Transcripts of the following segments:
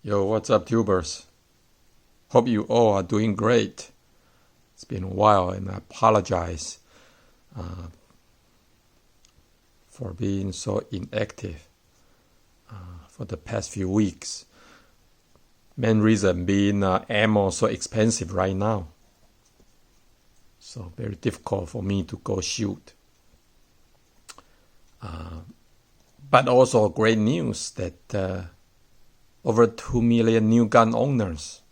Yo, what's up, tubers? Hope you all are doing great. It's been a while, and I apologize for being so inactive for the past few weeks. Main reason being ammo so expensive right now. So very difficult for me to go shoot. But also great news that over 2 million new gun owners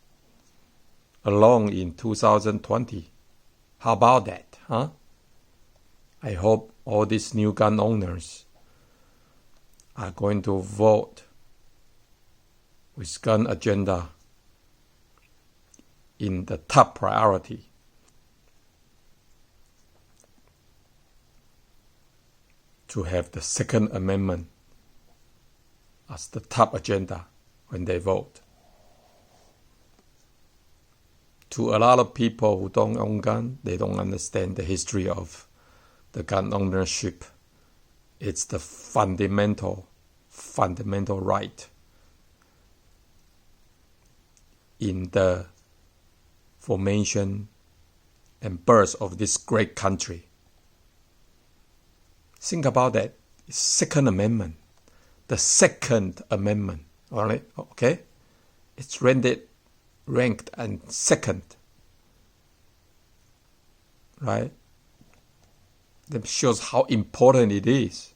alone in 2020. How about that, huh? I hope all these new gun owners are going to vote with gun agenda in the top priority. To have the Second Amendment as the top agenda when they vote. To a lot of people who don't own gun, they don't understand the history of the gun ownership. It's the fundamental right in the formation and birth of this great country. Think about that. It's Second Amendment. The Second Amendment. All right? Okay? It's ranked and second. Right? That shows how important it is.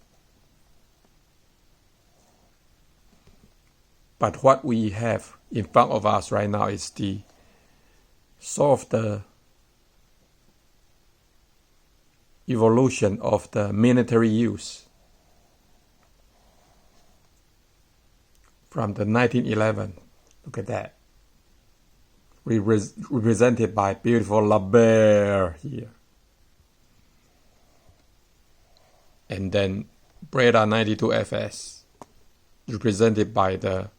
But what we have in front of us right now is the sort of the evolution of the military use from the 1911. Look at that. Represented by beautiful Baer here. And then Beretta 92x, represented by the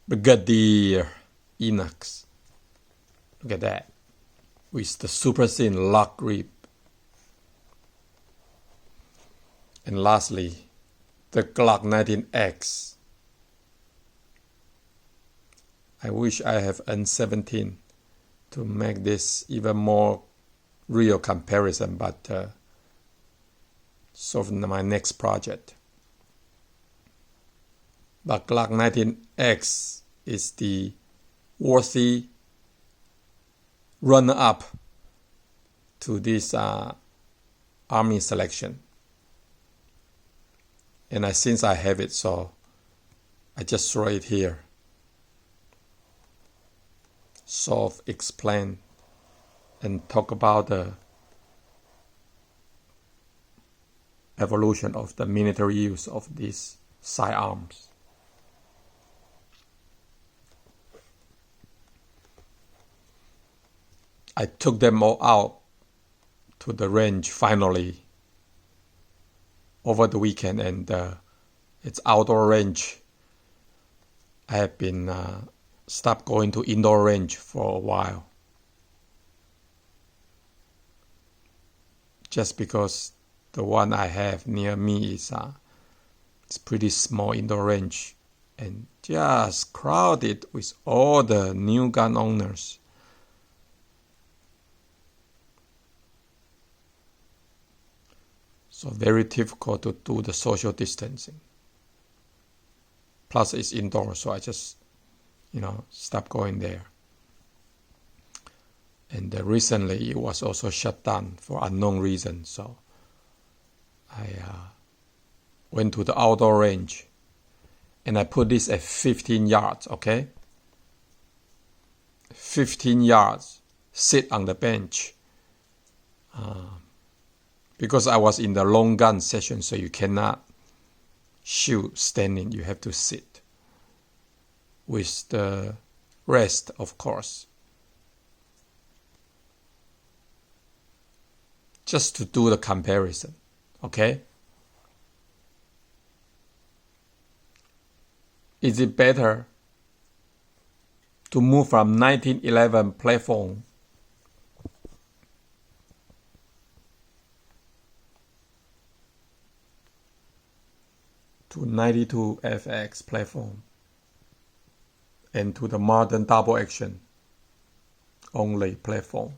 Brigadier Enox. Look at that. With the super thin lock grip. And lastly, the Glock 19x. I wish I have N17 to make this even more real comparison, but sort of my next project. But Glock 19x is the worthy runner-up to this Army selection. And since I have it, so I just throw it here. Sort of explain and talk about the evolution of the military use of these sidearms. I took them all out to the range finally over the weekend, and it's outdoor range. I have been stopped going to indoor range for a while, just because the one I have near me is it's pretty small indoor range and just crowded with all the new gun owners. So very difficult to do the social distancing. Plus it's indoor, so I just, stopped going there. And recently it was also shut down for unknown reasons. So I went to the outdoor range and I put this at 15 yards, okay? 15 yards, sit on the bench. Because I was in the long gun session, so you cannot shoot standing, you have to sit. With the rest, of course. Just to do the comparison, okay? Is it better to move from 1911 platform to 92FX platform and to the modern double action only platform.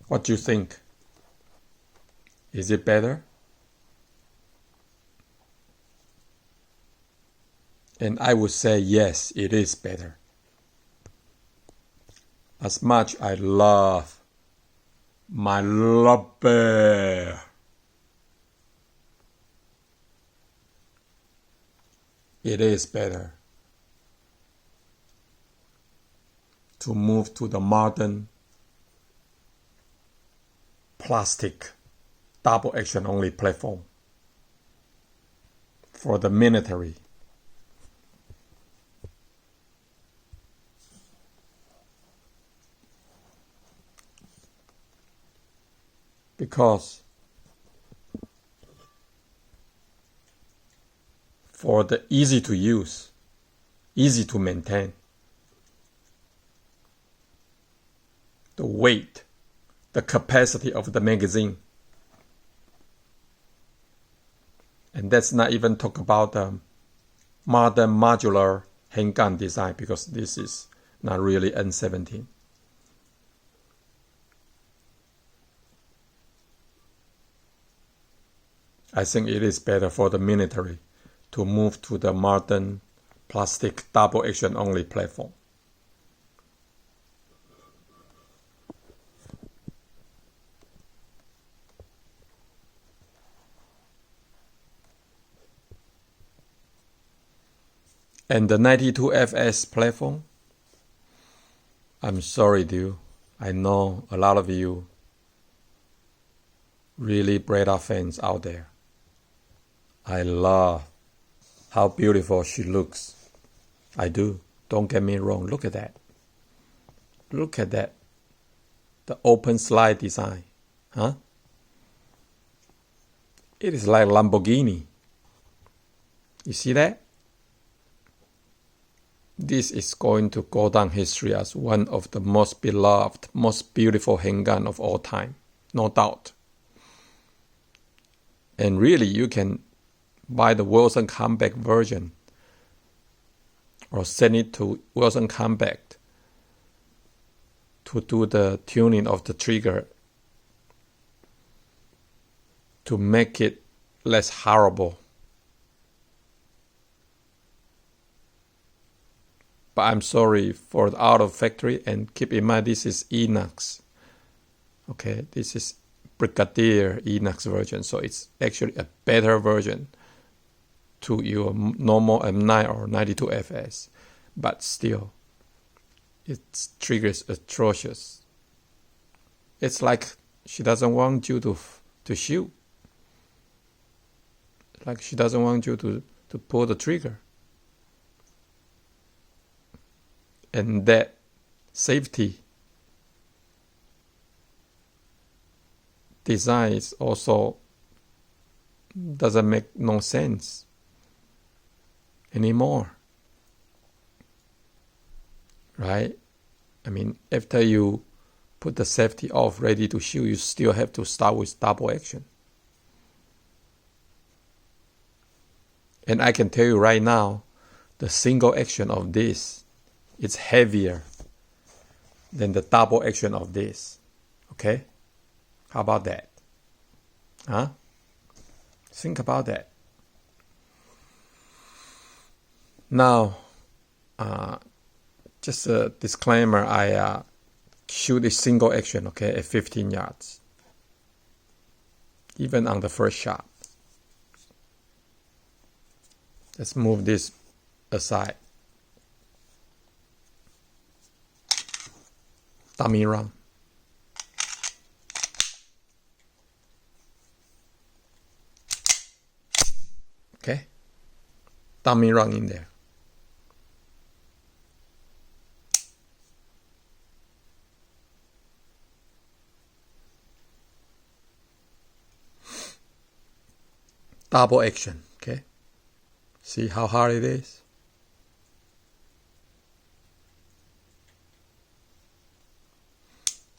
What do you think? Is it better? And I would say yes, it is better. As much I love my love Baer, it is better to move to the modern plastic double action only platform for the military. Because for the easy to use, easy to maintain, the weight, the capacity of the magazine, and that's not even talk about the modern modular handgun design, because this is not really N17. I think it is better for the military to move to the modern plastic double action only platform. And the 92FS platform, I'm sorry, dude. I know a lot of you really Beretta fans out there. I love how beautiful she looks. I do. Don't get me wrong. Look at that. Look at that. The open slide design. Huh? It is like Lamborghini. You see that? This is going to go down history as one of the most beloved, most beautiful handgun of all time. No doubt. And really, you can buy the Wilson Combat version or send it to Wilson Combat to do the tuning of the trigger to make it less horrible. But I'm sorry for the out of factory, and keep in mind this is Enox. Okay, this is Brigadier Enox version, so it's actually a better version to your normal M9 or 92FS, but still, its trigger is atrocious. It's like she doesn't want you to shoot. Like she doesn't want you to pull the trigger. And that safety design is also doesn't make no sense anymore, right? I mean, after you put the safety off, ready to shoot, you still have to start with double action. And I can tell you right now, the single action of this is heavier than the double action of this. Okay? How about that? Huh? Think about that. Now, just a disclaimer, I shoot a single action, okay, at 15 yards. Even on the first shot. Let's move this aside. Dummy round. Okay? Dummy round in there. Double action, okay? See how hard it is?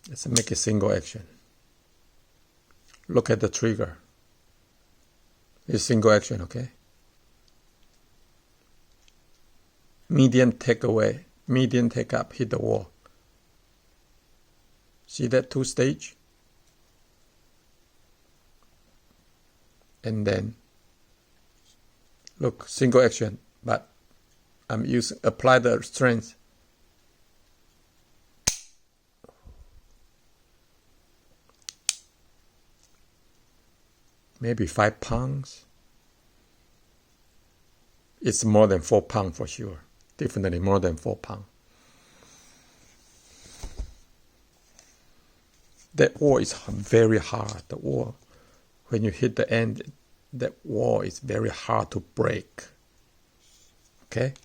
Let's make a single action. Look at the trigger. It's single action, okay? Medium take away, medium take up, hit the wall. See that 2-stage? And then, look, single action, but I'm using, apply the strength. Maybe 5 pounds. It's more than 4 pounds for sure. Definitely more than 4 pounds. That wall is very hard. The wall, when you hit the end, that wall is very hard to break. Okay?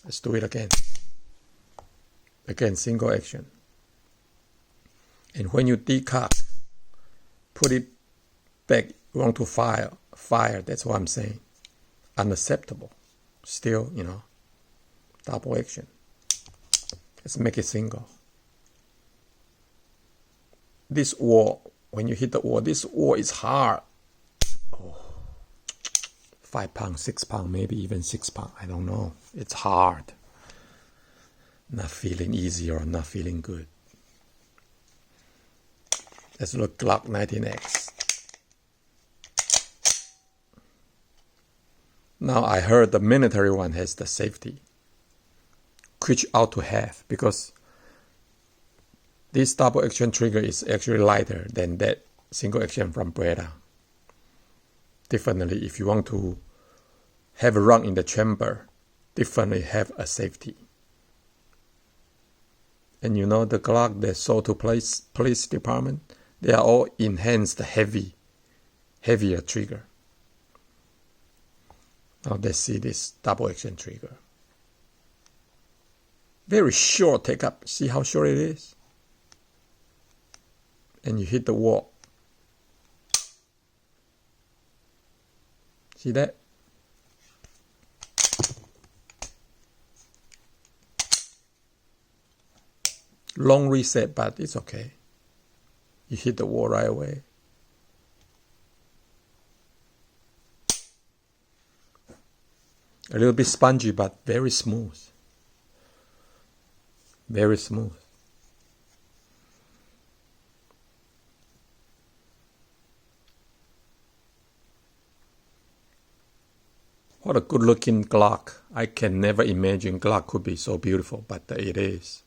Let's do it again. Again, single action. And when you decock, put it back, you want to fire, that's what I'm saying. Unacceptable. Still, double action. Let's make it single. This wall, when you hit the wall, this wall is hard. 5 pounds, 6 pounds, maybe even 6 pounds. I don't know. It's hard. Not feeling easy or not feeling good. Let's look Glock 19x. Now I heard the military one has the safety, which out to have, because this double action trigger is actually lighter than that single action from Beretta. Definitely, if you want to have a run in the chamber, definitely have a safety. And the Glock they sold to police department, they are all enhanced heavier trigger. Now let's see this double action trigger. Very short take up. See how short it is? And you hit the wall. See that? Long reset, but it's okay. You hit the wall right away. A little bit spongy, but very smooth. Very smooth. What a good looking Glock. I can never imagine Glock could be so beautiful, but it is.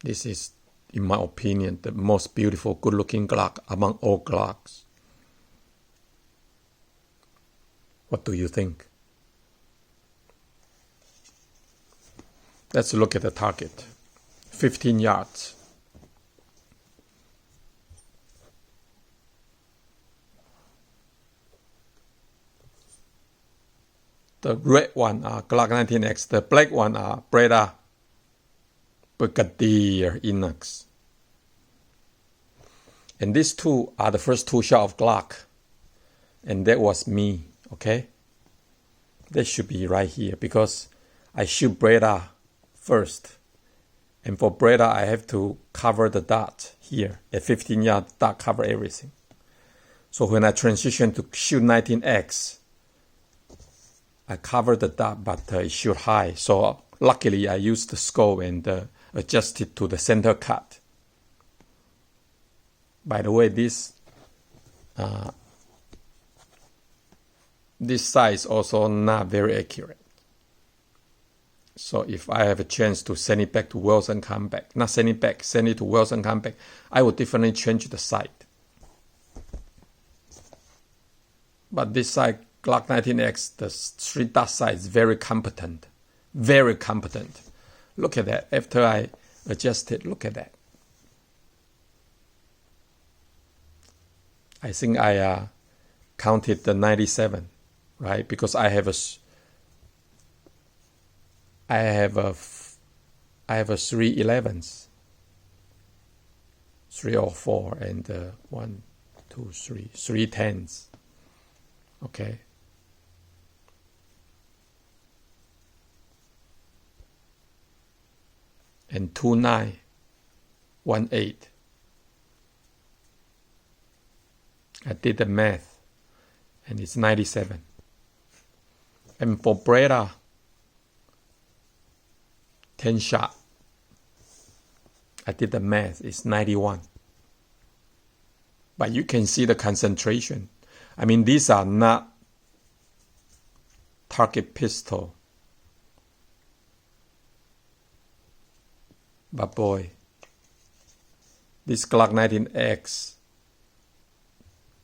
This is, in my opinion, the most beautiful, good looking Glock among all Glocks. What do you think? Let's look at the target. 15 yards. The red one are Glock 19x. The black one are Beretta Brigadier Inox. And these two are the first 2 shots of Glock. And that was me. Okay, that should be right here because I shoot Beretta first, and for Beretta I have to cover the dot here at 15 yards. Dot cover everything. So when I transition to shoot 19x, I cover the dot, but it shoot high. So luckily I used the scope and adjust it to the center cut. By the way, this size also not very accurate. So if I have a chance to send it back to Wells and come back, not send it back, send it to Wells and come back, I would definitely change the sight. But this sight, Glock 19x, the 3-dot sight is very competent. Very competent. Look at that. After I adjust it, look at that. I think I counted the 97. Right, because I have a 311s, 3 or 4, and 1, 2, 3, 3 10s. Okay. And 2 9, 1 8. I did the math. and it's 97. And for Beretta, 10 shot, I did the math, it's 91. But you can see the concentration. I mean, these are not target pistol. But boy, this Glock 19x,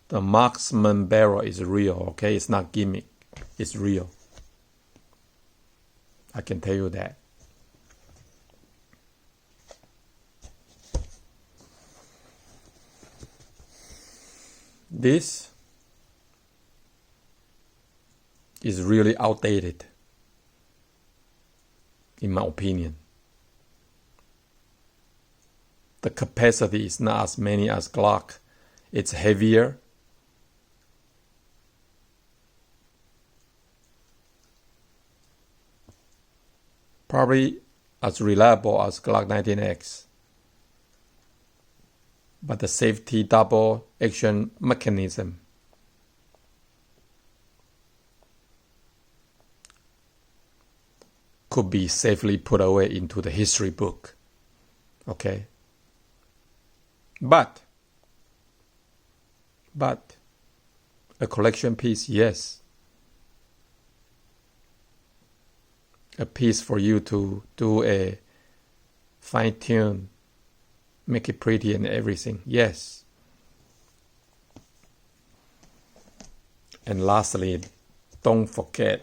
the marksman barrel is real, okay? It's not gimmick, it's real. I can tell you that. This is really outdated, in my opinion. The capacity is not as many as Glock. It's heavier. Probably as reliable as Glock 19x. But the safety double action mechanism could be safely put away into the history book. Okay? But a collection piece, yes. A piece for you to do a fine-tune, make it pretty and everything, yes. And lastly, don't forget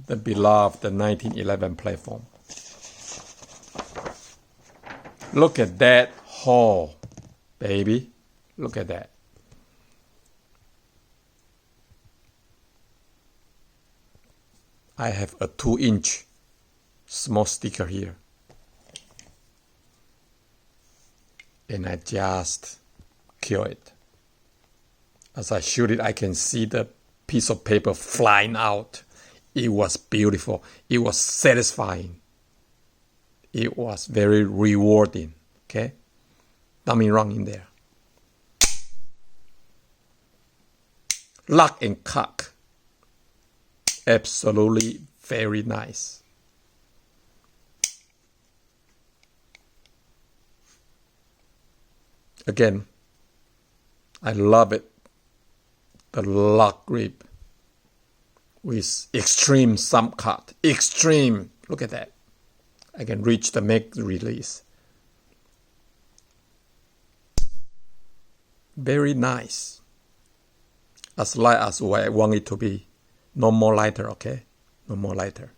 the beloved 1911 platform. Look at that hole, baby. Look at that. I have a 2-inch small sticker here. And I just kill it. As I shoot it, I can see the piece of paper flying out. It was beautiful. It was satisfying. It was very rewarding. Okay? Nothing wrong in there. Lock and cock. Absolutely very nice. Again, I love it. The lock grip with extreme thumb cut. Extreme. Look at that. I can reach the mag release. Very nice. As light as I want it to be. No more lighter, okay? No more lighter.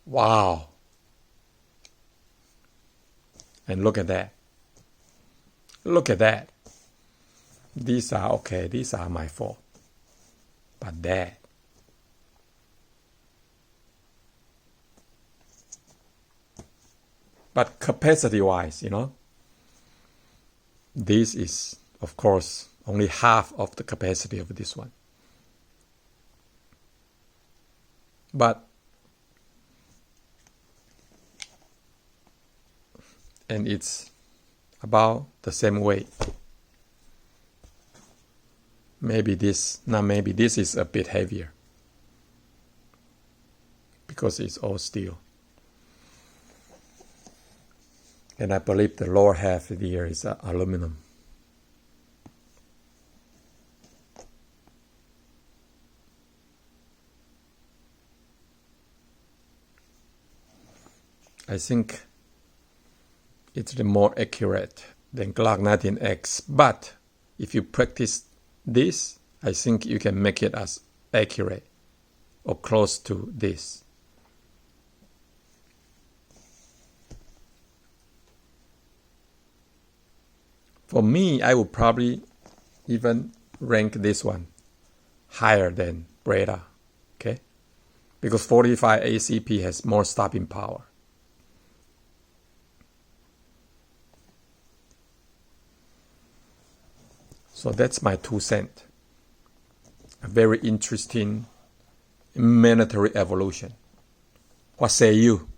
Wow. And look at that. Look at that. These are okay. These are my fault. But that. But capacity-wise, this is, of course, only half of the capacity of this one. But, and it's about the same weight. This is a bit heavier. Because it's all steel. And I believe the lower half here is aluminum. I think it's more accurate than Glock 19x. But if you practice this, I think you can make it as accurate or close to this. For me, I would probably even rank this one higher than Beretta, okay? Because 45 ACP has more stopping power. So that's my 2 cents. A very interesting military evolution. What say you?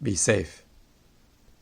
Be safe.